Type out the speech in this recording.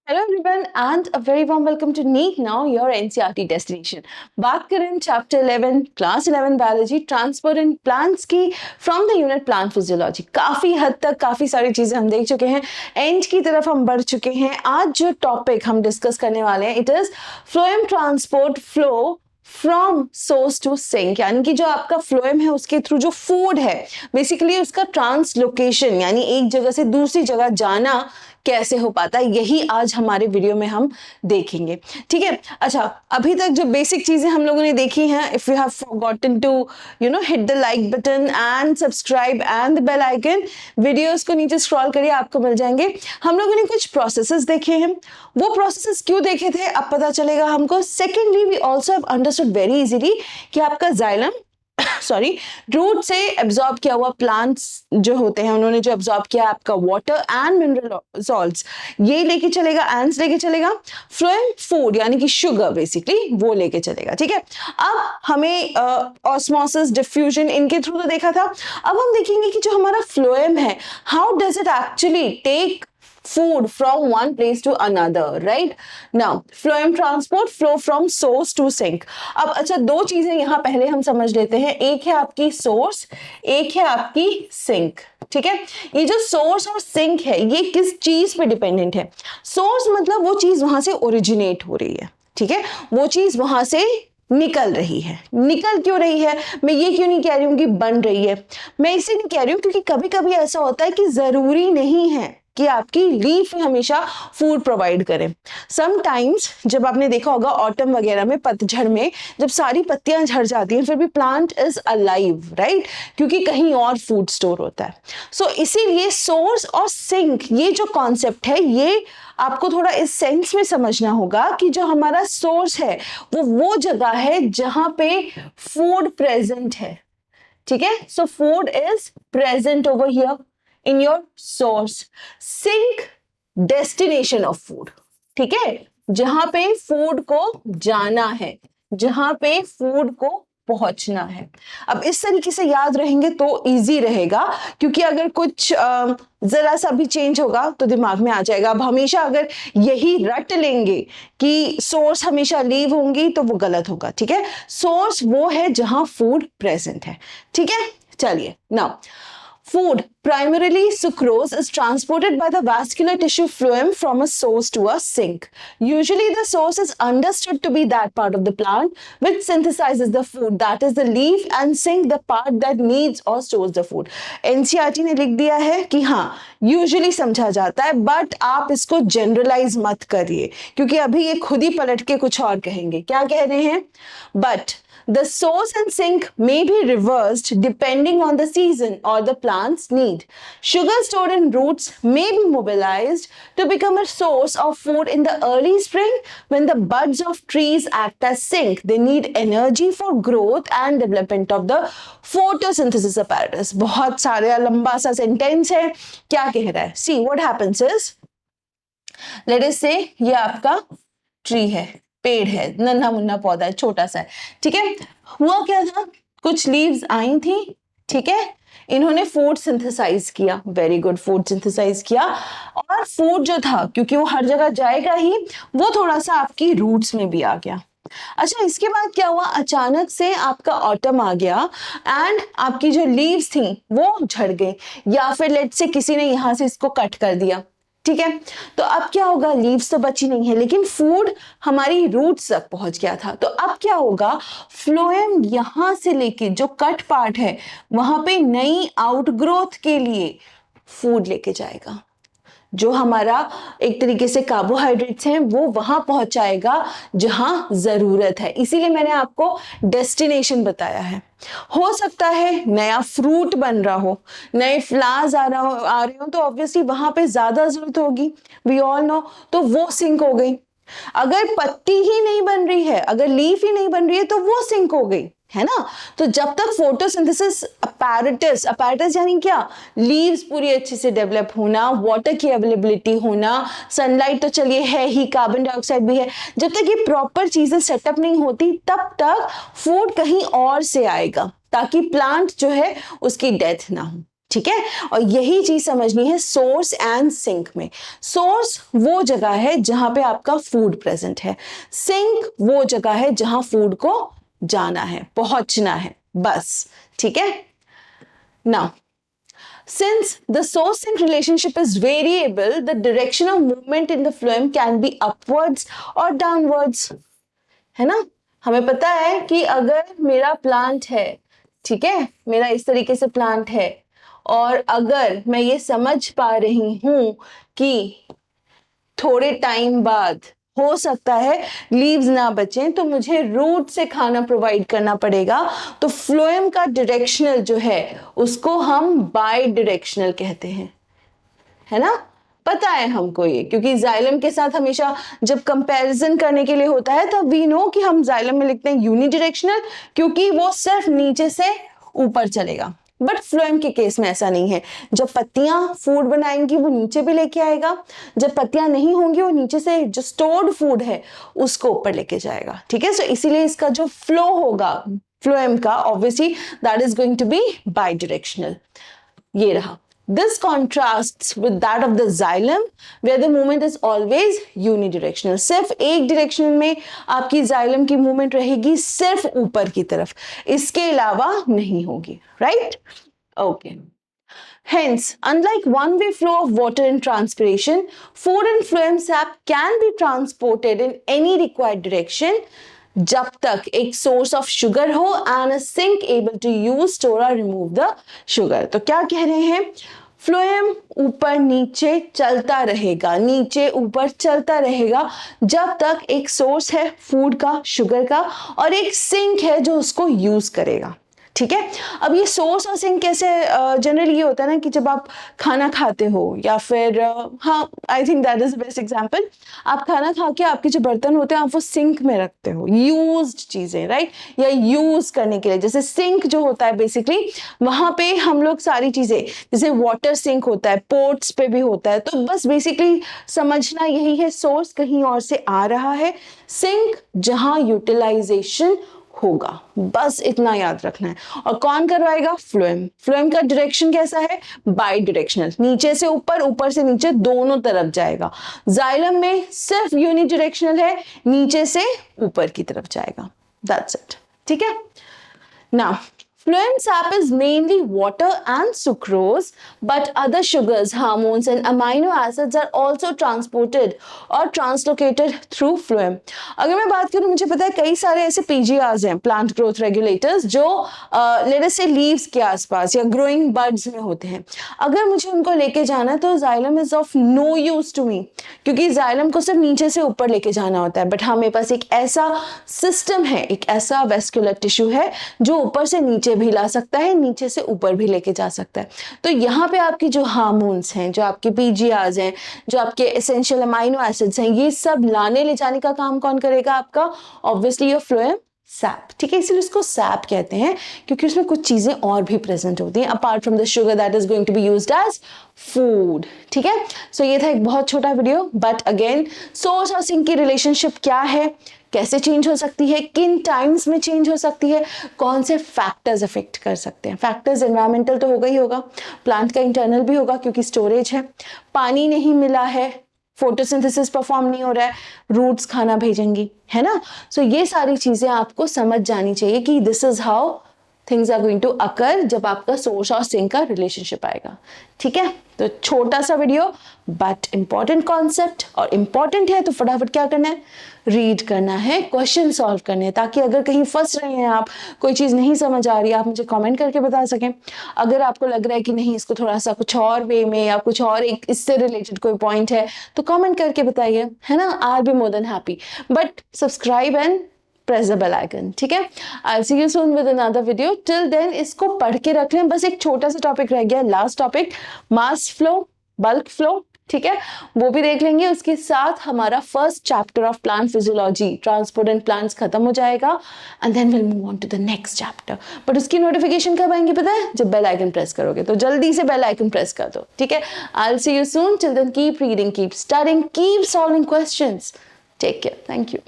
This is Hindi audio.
Hello everyone and a very warm welcome to NEET now your NCERT destination. बात करें chapter 11 class 11 biology transport in plants की from the unit plant physiology. काफ़ी हद तक काफ़ी सारी चीज़ें हम देख चुके हैं, एंड की तरफ हम बढ़ चुके हैं। आज जो टॉपिक हम डिस्कस करने वाले हैं it is phloem transport flow from source to sink, यानी कि जो आपका फ्लोएम है उसके थ्रू जो फूड है बेसिकली उसका ट्रांसलोकेशन यानी एक जगह से दूसरी जगह जाना कैसे हो पाता है, यही आज हमारे वीडियो में हम देखेंगे। ठीक है, अच्छा अभी तक जो बेसिक चीजें हम लोगों ने देखी हैं, if you have forgotten to hit the like button and subscribe and the bell icon, videos को नीचे स्क्रॉल करिए आपको मिल जाएंगे। हम लोगों ने कुछ प्रोसेसेस देखे हैं, वो प्रोसेसेस क्यों देखे थे अब पता चलेगा हमको। Secondly we also have understood very easily कि आपका जाइलम रूट से एब्जॉर्ब किया हुआ प्लांट्स जो होते हैं उन्होंने जो एब्जॉर्ब किया आपका वाटर एंड मिनरल सॉल्ट्स ये लेके चलेगा, एंड्स लेके चलेगा, फ्लोएम फूड यानी कि शुगर बेसिकली वो लेके चलेगा। ठीक है, अब हमें ऑस्मोसिस डिफ्यूजन इनके थ्रू तो देखा था। अब हम देखेंगे कि जो हमारा फ्लोएम है how does it actually take food from one place to another, right? Now phloem transport flow from source to sink. अब अच्छा दो चीजें यहाँ पहले हम समझ लेते हैं, एक है आपकी सोर्स, एक है आपकी सिंक। ठीक है, ये जो सोर्स और सिंक है ये किस चीज पे डिपेंडेंट है? सोर्स मतलब वो चीज वहां से ओरिजिनेट हो रही है, ठीक है, वो चीज वहां से निकल रही है। निकल क्यों रही है? मैं ये क्यों नहीं कह रही हूं कि बन रही है, मैं इसे नहीं कह रही हूं क्योंकि कभी कभी ऐसा होता है कि जरूरी नहीं है कि आपकी लीफ हमेशा फूड प्रोवाइड करें। समटाइम्स जब आपने देखा होगा ऑटम वगैरह में, पतझड़ में जब सारी पत्तियां झड़ जाती हैं फिर भी प्लांट इज अलाइव, राइट, क्योंकि कहीं और फूड स्टोर होता है। सो इसीलिए सोर्स और सिंक ये जो कॉन्सेप्ट है ये आपको थोड़ा इस सेंस में समझना होगा कि जो हमारा सोर्स है वो जगह है जहां पे फूड प्रेजेंट है। ठीक है, so food is present over here in your source, sink destination of food। ठीक है, जहां पे फूड को जाना है, जहां पे फूड को पहुंचना है। अब इस तरीके से याद रहेंगे तो इजी रहेगा, क्योंकि अगर कुछ जरा सा भी चेंज होगा तो दिमाग में आ जाएगा। अब हमेशा अगर यही रट लेंगे कि सोर्स हमेशा लीव होंगी तो वो गलत होगा। ठीक है, सोर्स वो है जहां फूड प्रेजेंट है। ठीक है, चलिए now food, primarily sucrose, is transported by the vascular tissue phloem from a source to a sink. Usually the source is understood to be that part of the plant which synthesizes the food, that is the leaf, and sink the part that needs or stores the food. NCERT ने लिख दिया है कि हाँ यूजुअली समझा जाता है, बट आप इसको जनरलाइज मत करिए क्योंकि अभी ये खुद ही पलट के कुछ और कहेंगे। क्या कह रहे हैं? But the source and sink may be reversed depending on the season or the plant's need. Sugar stored in roots may be mobilized to become a source of food in the early spring when the buds of trees act as sink. They need energy for growth and development of the photosynthesis apparatus. बहुत सारे लंबा सा सेंटेंस है, क्या कह रहा है? See what happens is, let us say ये आपका ट्री है, पेड़ है, नन्हा मुन्ना पौधा है, छोटा सा है। ठीक है, हुआ क्या था, कुछ लीव्स आई थी, ठीक है, इन्होंने फूड सिंथेसाइज किया, वेरी गुड, फूड सिंथेसाइज किया, और फूड जो था क्योंकि वो हर जगह जाएगा ही, वो थोड़ा सा आपकी रूट्स में भी आ गया। अच्छा, इसके बाद क्या हुआ, अचानक से आपका ऑटम आ गया एंड आपकी जो लीव्स थी वो झड़ गई, या फिर लेट से किसी ने यहां से इसको कट कर दिया। ठीक है, तो अब क्या होगा, लीव्स तो बची नहीं है लेकिन फूड हमारी रूट्स तक पहुंच गया था। तो अब क्या होगा, फ्लोएम यहां से लेके जो कट पार्ट है वहां पे नई आउटग्रोथ के लिए फूड लेके जाएगा। जो हमारा एक तरीके से कार्बोहाइड्रेट्स हैं वो वहां पहुंचाएगा जहां जरूरत है। इसीलिए मैंने आपको डेस्टिनेशन बताया है। हो सकता है नया फ्रूट बन रहा हो, नए फ्लावर्स आ रहे हो तो ऑब्वियसली वहां पे ज्यादा जरूरत होगी, वी ऑल नो, तो वो सिंक हो गई। अगर पत्ती ही नहीं बन रही है, अगर लीफ ही नहीं बन रही है तो वो सिंक हो गई, है ना। तो जब तक फोटोसिंथेसिस अपैरेटस यानी क्या, लीव्स पूरी अच्छे से डेवलप होना, वाटर की अवेलेबिलिटी होना, सनलाइट तो चलिए है ही, कार्बन डाइऑक्साइड भी है, जब तक ये प्रॉपर चीजें सेटअप नहीं होती तब तक फूड कहीं और से आएगा ताकि प्लांट जो है उसकी डेथ ना हो। ठीक है। और यही चीज समझनी है सोर्स एंड सिंक में। सोर्स वो जगह है जहां पे आपका फूड प्रेजेंट है, सिंक वो जगह है जहां फूड को जाना है, पहुंचना है, बस। ठीक है। Now since the source sink relationship is variable, the direction of movement in the phloem can be upwards or downwards, है ना। हमें पता है कि अगर मेरा प्लांट है, ठीक है, मेरा इस तरीके से प्लांट है, और अगर मैं ये समझ पा रही हूं कि थोड़े टाइम बाद हो सकता है लीव्स ना बचें, तो मुझे रूट से खाना प्रोवाइड करना पड़ेगा। तो फ्लोएम का डायरेक्शनल जो है उसको हम बाई डायरेक्शनल कहते हैं, है ना। पता है हमको ये, क्योंकि जाइलम के साथ हमेशा जब कंपैरिजन करने के लिए होता है तब वी नो कि हम जाइलम में लिखते हैं यूनिडायरेक्शनल, क्योंकि वो सिर्फ नीचे से ऊपर चलेगा। बट फ्लोएम के केस में ऐसा नहीं है। जब पत्तियां फूड बनाएंगी वो नीचे भी लेके आएगा, जब पत्तियां नहीं होंगी वो नीचे से जो स्टोर्ड फूड है उसको ऊपर लेके जाएगा। ठीक है। सो इसीलिए इसका जो फ्लो होगा फ्लोएम का, obviously that is going to be bidirectional. ये रहा। This contrasts with that of the xylem where the movement is always unidirectional. सिर्फ एक डायरेक्शन में आपकी जाइलम की मूवमेंट रहेगी, सिर्फ ऊपर की तरफ, इसके अलावा नहीं होगी। Right? Okay. Hence, unlike one-way flow of water in transpiration, food and phloem sap can be transported in any required direction जब तक एक सोर्स ऑफ शुगर हो and a sink able to use store और रिमूव द शुगर। तो क्या कह रहे हैं, फ्लोएम ऊपर नीचे चलता रहेगा, नीचे ऊपर चलता रहेगा जब तक एक सोर्स है फूड का, शुगर का, और एक सिंक है जो उसको यूज करेगा। ठीक है। अब ये सोर्स और सिंक कैसे, जनरली ये होता है ना कि जब आप खाना खाते हो या फिर हाँ, I think that is the best example. आप खाना खा के आपके जो बर्तन होते हैं आप वो सिंक में रखते हो, यूज्ड चीजें, राइट, या यूज करने के लिए। जैसे सिंक जो होता है बेसिकली वहां पे हम लोग सारी चीजें, जैसे वाटर सिंक होता है, पोर्ट्स पे भी होता है। तो बस बेसिकली समझना यही है, सोर्स कहीं और से आ रहा है, सिंक जहां यूटिलाइजेशन होगा, बस इतना याद रखना है। और कौन करवाएगा, फ्लोएम। फ्लोएम का डायरेक्शन कैसा है, बाई डायरेक्शनल, नीचे से ऊपर, ऊपर से नीचे, दोनों तरफ जाएगा। जाइलम में सिर्फ यूनिडायरेक्शनल है, नीचे से ऊपर की तरफ जाएगा, दैट्स इट। ठीक है। Now phloem sap is mainly water and sucrose, but other sugars, hormones and amino acids are also transported or translocated through phloem. अगर मैं बात करूं, मुझे पता है कई सारे ऐसे PGRs हैं, plant growth regulators, जो let us say leaves के आसपास या growing buds में होते हैं। अगर मुझे उनको लेके जाना है तो xylem is of no use to me, क्योंकि xylem को सिर्फ नीचे से ऊपर लेके जाना होता है। बट हाँ, मेरे पास एक ऐसा सिस्टम है, एक ऐसा वेस्कुलर टिश्यू है जो ऊपर से नीचे भी ला सकता है, नीचे से ऊपर भी लेके जा सकता है। तो यहाँ पे आपकी जो हार्मोन्स हैं, जो आपके पीजीआर्स हैं, जो आपके एसेंशियल अमाइनो एसिड्स हैं, ये सब लाने ले जाने का काम कौन करेगा आपका, ऑब्वियसली योर फ्लोएम सैप। ठीक है। इसलिए उसको सैप कहते हैं क्योंकि उसमें कुछ चीजें और भी प्रेजेंट होती हैं apart from the sugar that is going to be used as food. ठीक है। सो ये था एक बहुत छोटा वीडियो, बट अगेन सोर्स और सिंक की रिलेशनशिप क्या है, कैसे चेंज हो सकती है, किन टाइम्स में चेंज हो सकती है, कौन से फैक्टर्स अफेक्ट कर सकते हैं। फैक्टर्स एनवायरमेंटल तो होगा ही होगा, प्लांट का इंटरनल भी होगा क्योंकि स्टोरेज है, पानी नहीं मिला है, फोटोसिंथेसिस परफॉर्म नहीं हो रहा है, रूट्स खाना भेजेंगी, है ना। सो ये सारी चीजें आपको समझ जानी चाहिए कि this is how things are going to occur जब आपका सोर्स और सिंक का रिलेशनशिप आएगा। ठीक है। तो छोटा सा वीडियो बट इंपॉर्टेंट कॉन्सेप्ट, और इंपॉर्टेंट है तो फटाफट क्या करना है, रीड करना है, क्वेश्चन सॉल्व करने हैं, ताकि अगर कहीं फंस रहे हैं आप, कोई चीज़ नहीं समझ आ रही है, आप मुझे कमेंट करके बता सकें। अगर आपको लग रहा है कि नहीं, इसको थोड़ा सा कुछ और वे में या कुछ और एक इससे रिलेटेड कोई पॉइंट है, तो कमेंट करके बताइए, है ना। I will be more than happy. But subscribe and press the bell icon। ठीक है। I'll see you soon with another video. Till then इसको पढ़ के रख लें। बस एक छोटा सा टॉपिक रह गया, last topic, mass flow, bulk flow. ठीक है, वो भी देख लेंगे। उसके साथ हमारा first chapter of plant physiology, transport in plants खत्म हो जाएगा, and then will move on to the next chapter. But उसकी नोटिफिकेशन कब आएंगी पता है, जब बेल आइकन प्रेस करोगे। तो जल्दी से बेल आइकन प्रेस कर दो। ठीक है। I'll see you soon. Till then, keep reading, keep studying, keep solving questions. Take care. Thank you.